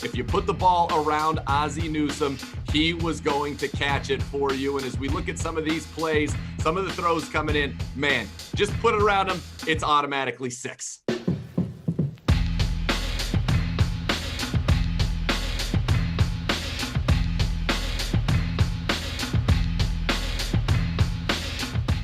if you put the ball around Ozzie Newsome, he was going to catch it for you. And as we look at some of these plays, some of the throws coming in, man, just put it around him, it's automatically 6.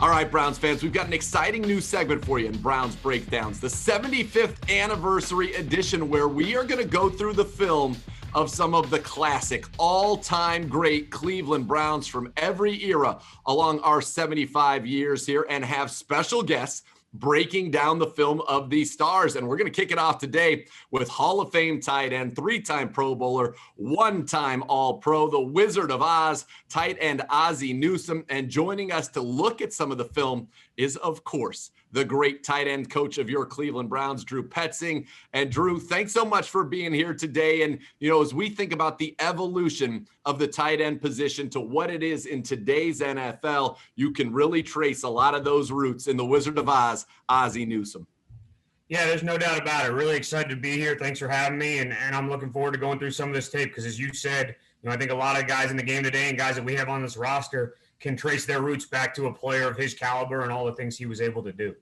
All right, Browns fans, we've got an exciting new segment for you in Browns Breakdowns, the 75th anniversary edition, where we are going to go through the film of some of the classic, all-time great Cleveland Browns from every era along our 75 years here, and have special guests breaking down the film of these stars. And we're going to kick it off today with Hall of Fame tight end, 3-time Pro Bowler, 1-time All-Pro, the Wizard of Oz, tight end Ozzie Newsome. And joining us to look at some of the film is, of course, the great tight end coach of your Cleveland Browns, Drew Petzing. And Drew, thanks so much for being here today. And, you know, as we think about the evolution of the tight end position to what it is in today's NFL, you can really trace a lot of those roots in the Wizard of Oz, Ozzie Newsome. Yeah, there's no doubt about it. Really excited to be here. Thanks for having me. And I'm looking forward to going through some of this tape because, as you said, you know, I think a lot of guys in the game today and guys that we have on this roster can trace their roots back to a player of his caliber and all the things he was able to do.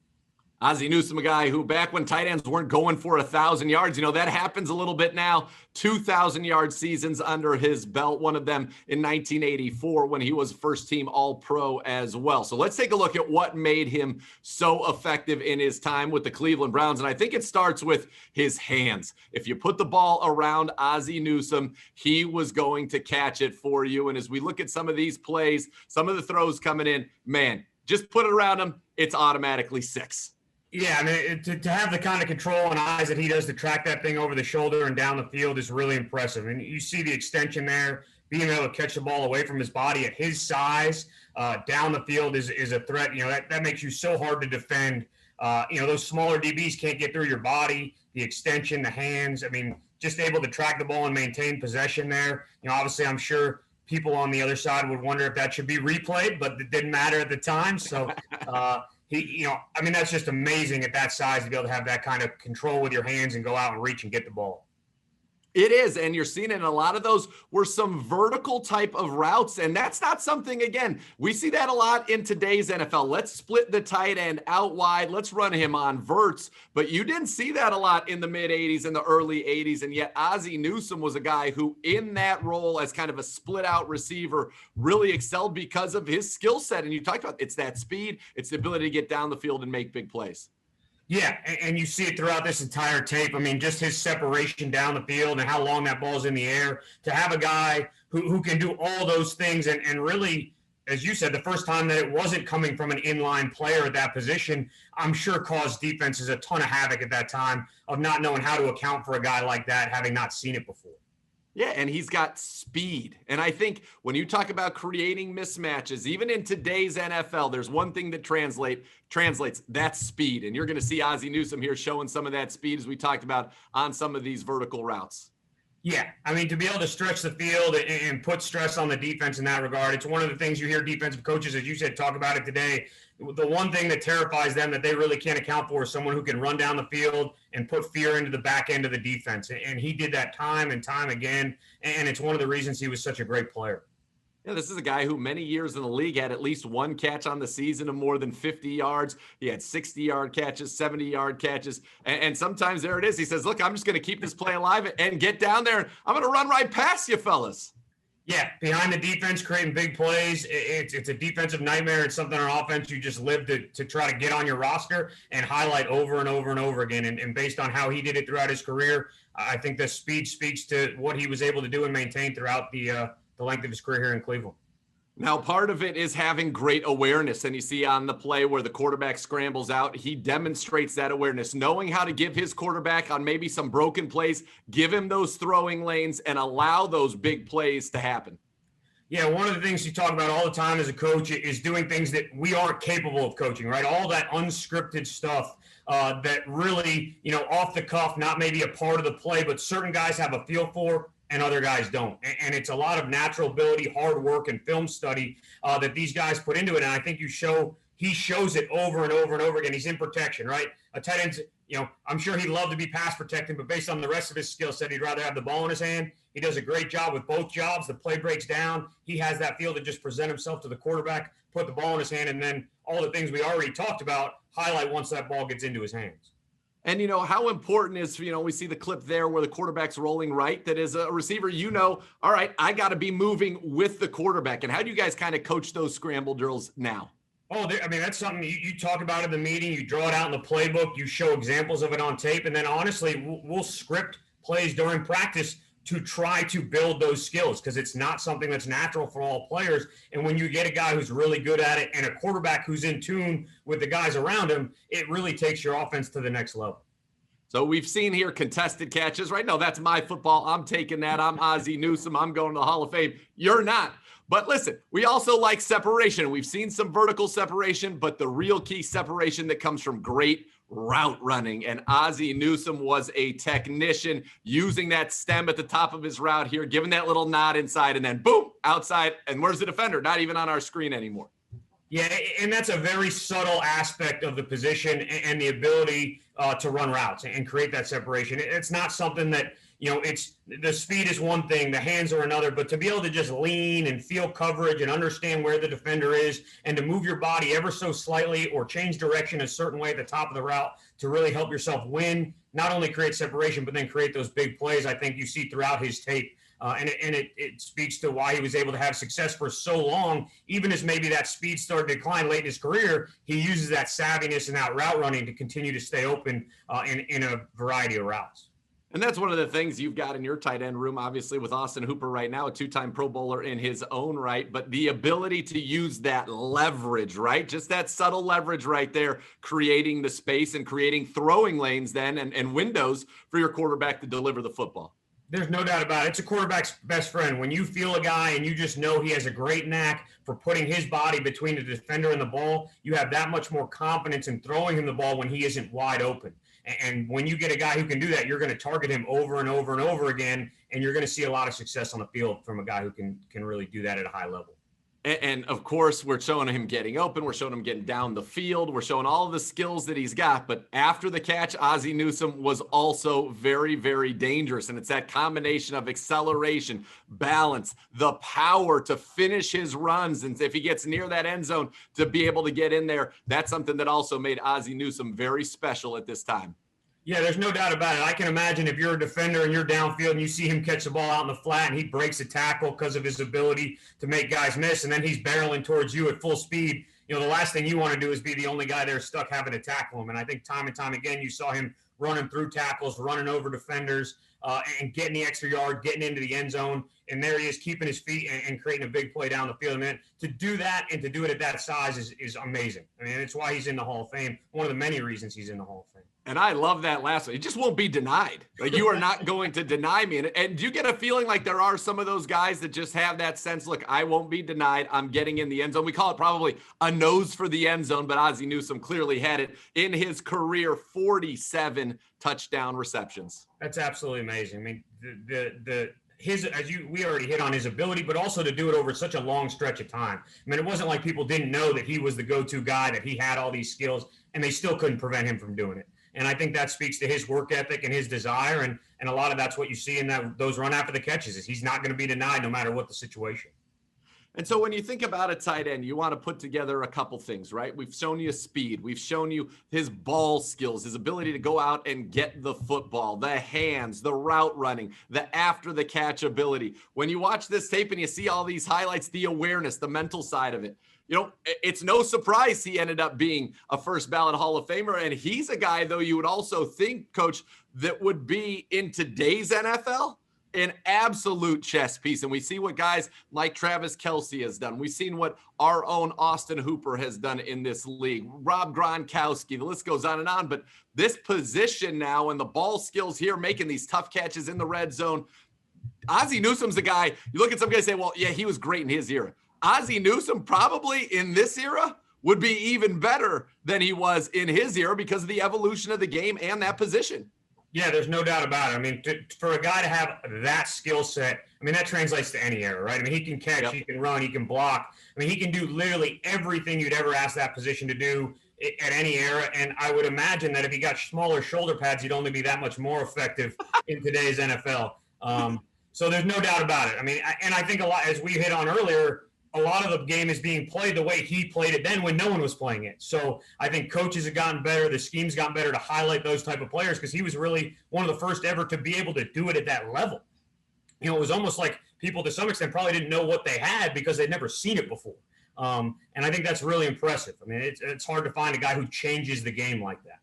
Ozzie Newsome, a guy who back when tight ends weren't going for 1,000 yards, you know, that happens a little bit now. 2,000-yard seasons under his belt, one of them in 1984 when he was first-team All-Pro as well. So let's take a look at what made him so effective in his time with the Cleveland Browns. And I think it starts with his hands. If you put the ball around Ozzie Newsome, he was going to catch it for you. And as we look at some of these plays, some of the throws coming in, man, just put it around him, it's automatically 6. Yeah, I mean, to have the kind of control and eyes that he does to track that thing over the shoulder and down the field is really impressive. And you see the extension there, being able to catch the ball away from his body at his size down the field is a threat. You know, that makes you so hard to defend. You know, those smaller DBs can't get through your body, the extension, the hands. I mean, just able to track the ball and maintain possession there. You know, obviously, I'm sure people on the other side would wonder if that should be replayed, but it didn't matter at the time. So, you know, I mean, that's just amazing at that size to be able to have that kind of control with your hands and go out and reach and get the ball. It is, and you're seeing it in a lot of those were some vertical type of routes, and that's not something, again, we see that a lot in today's NFL. Let's split the tight end out wide. Let's run him on verts, but you didn't see that a lot in the mid-'80s and the early '80s, and yet Ozzie Newsome was a guy who, in that role as kind of a split-out receiver, really excelled because of his skill set, and you talked about it's that speed, it's the ability to get down the field and make big plays. Yeah, and you see it throughout this entire tape. I mean, just his separation down the field and how long that ball's in the air. To have a guy who can do all those things and really, as you said, the first time that it wasn't coming from an inline player at that position, I'm sure caused defenses a ton of havoc at that time of not knowing how to account for a guy like that, having not seen it before. Yeah, and he's got speed. And I think when you talk about creating mismatches, even in today's NFL, there's one thing that translates, that's speed. And you're going to see Ozzie Newsome here showing some of that speed as we talked about on some of these vertical routes. Yeah, I mean, to be able to stretch the field and put stress on the defense in that regard, it's one of the things you hear defensive coaches, as you said, talk about it today. The one thing that terrifies them that they really can't account for is someone who can run down the field and put fear into the back end of the defense. And he did that time and time again, and it's one of the reasons he was such a great player. Yeah, this is a guy who many years in the league had at least one catch on the season of more than 50 yards. He had 60-yard catches, 70-yard catches. And sometimes there it is. He says, look, I'm just going to keep this play alive and get down there. I'm going to run right past you fellas. Yeah, behind the defense, creating big plays. It's a defensive nightmare. It's something on offense you just live to try to get on your roster and highlight over and over and over again. And based on how he did it throughout his career, I think the speed speaks to what he was able to do and maintain throughout the length of his career here in Cleveland. Now, part of it is having great awareness. And you see on the play where the quarterback scrambles out, he demonstrates that awareness, knowing how to give his quarterback on maybe some broken plays, give him those throwing lanes and allow those big plays to happen. Yeah, one of the things you talk about all the time as a coach is doing things that we aren't capable of coaching, right? All that unscripted stuff that really, you know, off the cuff, not maybe a part of the play, but certain guys have a feel for and other guys don't. And it's a lot of natural ability, hard work, and film study that these guys put into it. And I think you show he shows it over and over and over again. He's in protection, right? A tight end's, I'm sure he'd love to be pass protecting, but based on the rest of his skill set, he'd rather have the ball in his hand. He does a great job with both jobs. The play breaks down. He has that feel to just present himself to the quarterback, put the ball in his hand, and then all the things we already talked about highlight once that ball gets into his hands. And how important is, we see the clip there where the quarterback's rolling right, that as a receiver, all right, I got to be moving with the quarterback. And how do you guys kind of coach those scramble drills now? Oh, that's something you talk about in the meeting. You draw it out in the playbook. You show examples of it on tape. And then honestly, we'll script plays during practice to try to build those skills, because it's not something that's natural for all players. And when you get a guy who's really good at it and a quarterback who's in tune with the guys around him, it really takes your offense to the next level. So we've seen here contested catches, right? No, that's my football. I'm taking that. I'm Ozzie Newsome. I'm going to the Hall of Fame. You're not. But listen, we also like separation. We've seen some vertical separation, but the real key separation that comes from great route running. And Ozzie Newsome was a technician using that stem at the top of his route here, giving that little nod inside, and then boom, outside. And where's the defender? Not even on our screen anymore. Yeah, and that's a very subtle aspect of the position and the ability to run routes and create that separation. It's not something that, it's the speed is one thing, the hands are another, but to be able to just lean and feel coverage and understand where the defender is and to move your body ever so slightly or change direction a certain way at the top of the route to really help yourself win, not only create separation, but then create those big plays I think you see throughout his tape. And it speaks to why he was able to have success for so long, even as maybe that speed started to decline late in his career. He uses that savviness and that route running to continue to stay open in a variety of routes. And that's one of the things you've got in your tight end room, obviously, with Austin Hooper right now, a two-time Pro Bowler in his own right. But the ability to use that leverage, right? Just that subtle leverage right there, creating the space and creating throwing lanes then and windows for your quarterback to deliver the football. There's no doubt about it. It's a quarterback's best friend. When you feel a guy and you just know he has a great knack for putting his body between the defender and the ball, you have that much more confidence in throwing him the ball when he isn't wide open. And when you get a guy who can do that, you're going to target him over and over and over again, and you're going to see a lot of success on the field from a guy who can really do that at a high level. And of course, we're showing him getting open. We're showing him getting down the field. We're showing all of the skills that he's got. But after the catch, Ozzie Newsome was also very, very dangerous. And it's that combination of acceleration, balance, the power to finish his runs. And if he gets near that end zone, to be able to get in there, that's something that also made Ozzie Newsome very special at this time. Yeah, there's no doubt about it. I can imagine if you're a defender and you're downfield and you see him catch the ball out in the flat and he breaks a tackle because of his ability to make guys miss, and then he's barreling towards you at full speed. The last thing you want to do is be the only guy there stuck having to tackle him. And I think time and time again, you saw him running through tackles, running over defenders, and getting the extra yard, getting into the end zone. And there he is, keeping his feet and creating a big play down the field. And to do that and to do it at that size is amazing. I mean, it's why he's in the Hall of Fame. One of the many reasons he's in the Hall of Fame. And I love that last one. It just won't be denied. Like, you are not going to deny me. And do you get a feeling like there are some of those guys that just have that sense, look, I won't be denied. I'm getting in the end zone. We call it probably a nose for the end zone, but Ozzie Newsome clearly had it in his career, 47 touchdown receptions. That's absolutely amazing. I mean, we already hit on his ability, but also to do it over such a long stretch of time. I mean, it wasn't like people didn't know that he was the go-to guy, that he had all these skills, and they still couldn't prevent him from doing it. And I think that speaks to his work ethic and his desire. And a lot of that's what you see in those run after the catches is he's not going to be denied no matter what the situation. And so when you think about a tight end, you want to put together a couple things, right? We've shown you speed. We've shown you his ball skills, his ability to go out and get the football, the hands, the route running, the after the catch ability. When you watch this tape and you see all these highlights, the awareness, the mental side of it, it's no surprise he ended up being a first ballot Hall of Famer. And he's a guy, though, you would also think, Coach, that would be in today's NFL an absolute chess piece. And we see what guys like Travis Kelce has done. We've seen what our own Austin Hooper has done in this league, Rob Gronkowski, the list goes on and on. But this position now and the ball skills here, making these tough catches in the red zone, Ozzie Newsome's a guy, you look at some guys say, well, yeah, he was great in his era. Ozzie Newsome probably in this era would be even better than he was in his era because of the evolution of the game and that position. Yeah, there's no doubt about it. I mean, for a guy to have that skill set, I mean, that translates to any era, right? I mean, he can catch, Yep. he can run, he can block. I mean, he can do literally everything you'd ever ask that position to do at any era. And I would imagine that if he got smaller shoulder pads, he'd only be that much more effective in today's NFL. So there's no doubt about it. I mean, and I think a lot, as we hit on earlier, a lot of the game is being played the way he played it then when no one was playing it. So I think coaches have gotten better. The scheme's gotten better to highlight those type of players because he was really one of the first ever to be able to do it at that level. You know, it was almost like people to some extent probably didn't know what they had because they'd never seen it before. And I think that's really impressive. I mean, it's hard to find a guy who changes the game like that.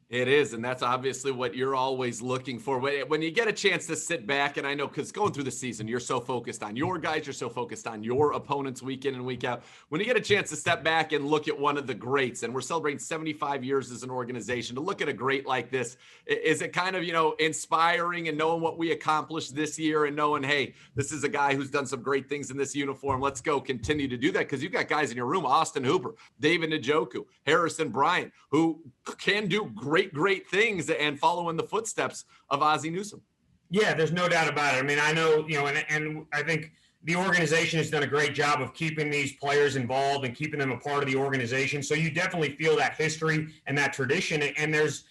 It is, and that's obviously what you're always looking for. When you get a chance to sit back, and I know because going through the season, you're so focused on your guys, you're so focused on your opponents week in and week out. When you get a chance to step back and look at one of the greats, and we're celebrating 75 years as an organization, to look at a great like this, is it kind of, inspiring and knowing what we accomplished this year and knowing, hey, this is a guy who's done some great things in this uniform. Let's go continue to do that because you've got guys in your room, Austin Hooper, David Njoku, Harrison Bryant, who can do great things and follow in the footsteps of Ozzie Newsome. Yeah, there's no doubt about it. I mean, I know, and I think the organization has done a great job of keeping these players involved and keeping them a part of the organization. So you definitely feel that history and that tradition. And there's,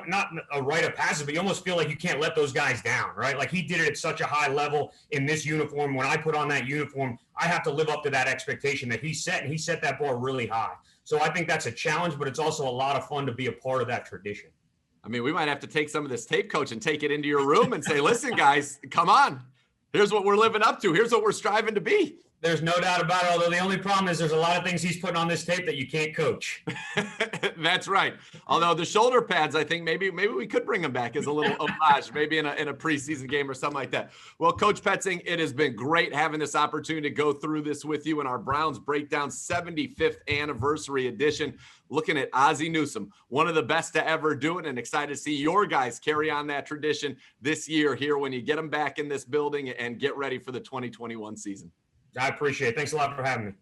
not a rite of passage, but you almost feel like you can't let those guys down, right? Like he did it at such a high level in this uniform. When I put on that uniform, I have to live up to that expectation that he set, and he set that bar really high. So I think that's a challenge, but it's also a lot of fun to be a part of that tradition. I mean, we might have to take some of this tape, coach, and take it into your room and say, listen, guys, come on. Here's what we're living up to. Here's what we're striving to be. There's no doubt about it, although the only problem is there's a lot of things he's putting on this tape that you can't coach. That's right. Although the shoulder pads, I think maybe we could bring them back as a little homage, maybe in a preseason game or something like that. Well, Coach Petzing, it has been great having this opportunity to go through this with you in our Browns Breakdown 75th Anniversary Edition, looking at Ozzie Newsome, one of the best to ever do it, and excited to see your guys carry on that tradition this year here when you get them back in this building and get ready for the 2021 season. I appreciate it. Thanks a lot for having me.